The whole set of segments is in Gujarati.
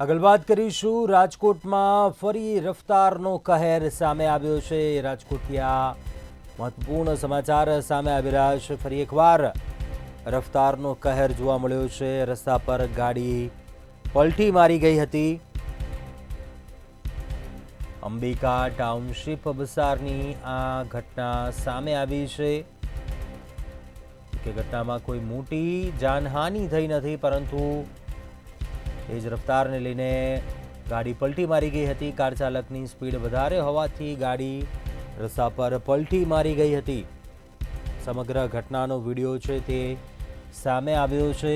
આગળ વાત કરીશું રાજકોટમાં ફરી રફતારનો કહેર સામે આવ્યો છે। રાજકોટથી આ મહત્વપૂર્ણ સમાચાર સામે આવી રહ્યા છે। ફરી એકવાર રફતારનો કહેર જોવા મળ્યો છે। રસ્તા પર ગાડી પલટી મારી ગઈ હતી। અંબિકા ટાઉનશીપ વિસ્તારની આ ઘટના સામે આવી છે કે ઘટનામાં કોઈ મોટી જાનહાનિ થઈ નથી, પરંતુ तेज रफ्तार ने लईने गाड़ी पलटी मारी गई हती। कार चालकनी स्पीड वधारे होवाथी गाड़ी रस्ता पर पलटी मारी गई हती। समग्र घटनानो विडियो छे ते सामे आव्यो छे।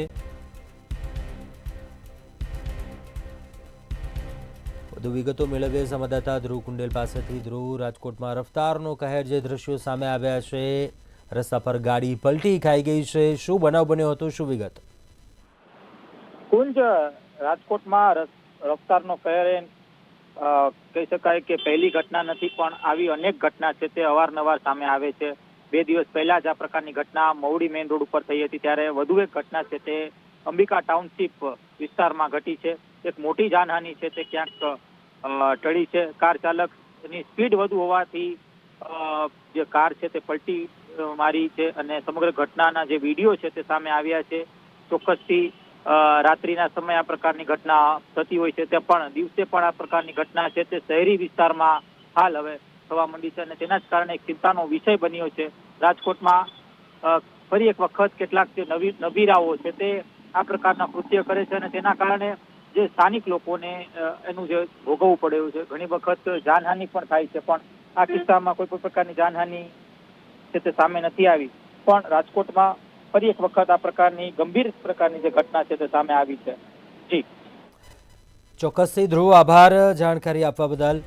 વધુ વિગતો મેળવીએ સંવાદદાતા ધ્રુવ કુંડેલ પાસેથી। ધ્રુવ, રાજકોટમાં રફતારનો કહેર જે દ્રશ્યો સામે આવ્યા છે, રસ્તા પર ગાડી પલટી ખાઈ ગઈ છે, શું બનાવ બન્યો હતો, શું વિગત? કુંજ, રાજકોટમાં રફતારનો કહેર કહી શકાય કે પહેલી ઘટના નથી, પણ આવી અનેક ઘટના છે તે અવારનવાર સામે આવે છે। 2 દિવસ પહેલા જ આ પ્રકારની ઘટના મવડી મેઇન રોડ ઉપર થઈ હતી, ત્યારે વધુ એક ઘટના છે તે અંબિકા ટાઉનશીપ વિસ્તારમાં ઘટી છે। એક મોટી જાનહાનિ છે તે ક્યાંક ટળી છે। કાર ચાલકની સ્પીડ વધુ હોવાથી જે કાર છે તે પલટી મારી છે અને સમગ્ર ઘટનાના જે વિડીયો છે તે સામે આવ્યા છે। ચોક્કસથી રાત્રિના સમયે આ પ્રકારની ઘટના થતી હોય છે, તે પણ દિવસે પણ આ પ્રકારની ઘટના છે તે શહેરી વિસ્તારમાં હાલ હવે થવા માંડી છે અને તેના જ કારણે એક ચિંતાનો વિષય બન્યો છે। રાજકોટમાં ફરી એક વખત કેટલાક જે નબીરાઓ છે તે આ પ્રકારના કૃત્ય કરે છે અને તેના કારણે જે સ્થાનિક લોકોને એનું જે ભોગવવું પડ્યું છે, ઘણી વખત જાનહાનિ પણ થાય છે, પણ આ કિસ્સામાં કોઈ પણ પ્રકારની જાનહાનિ છે તે સામે નથી આવી। પણ રાજકોટમાં ફરી એક વખત આ પ્રકારની ગંભીર પ્રકારની જે ઘટના છે તે સામે આવી છે। જી ચોક્કસથી ધ્રુવ, આભાર જાણકારી આપવા બદલ।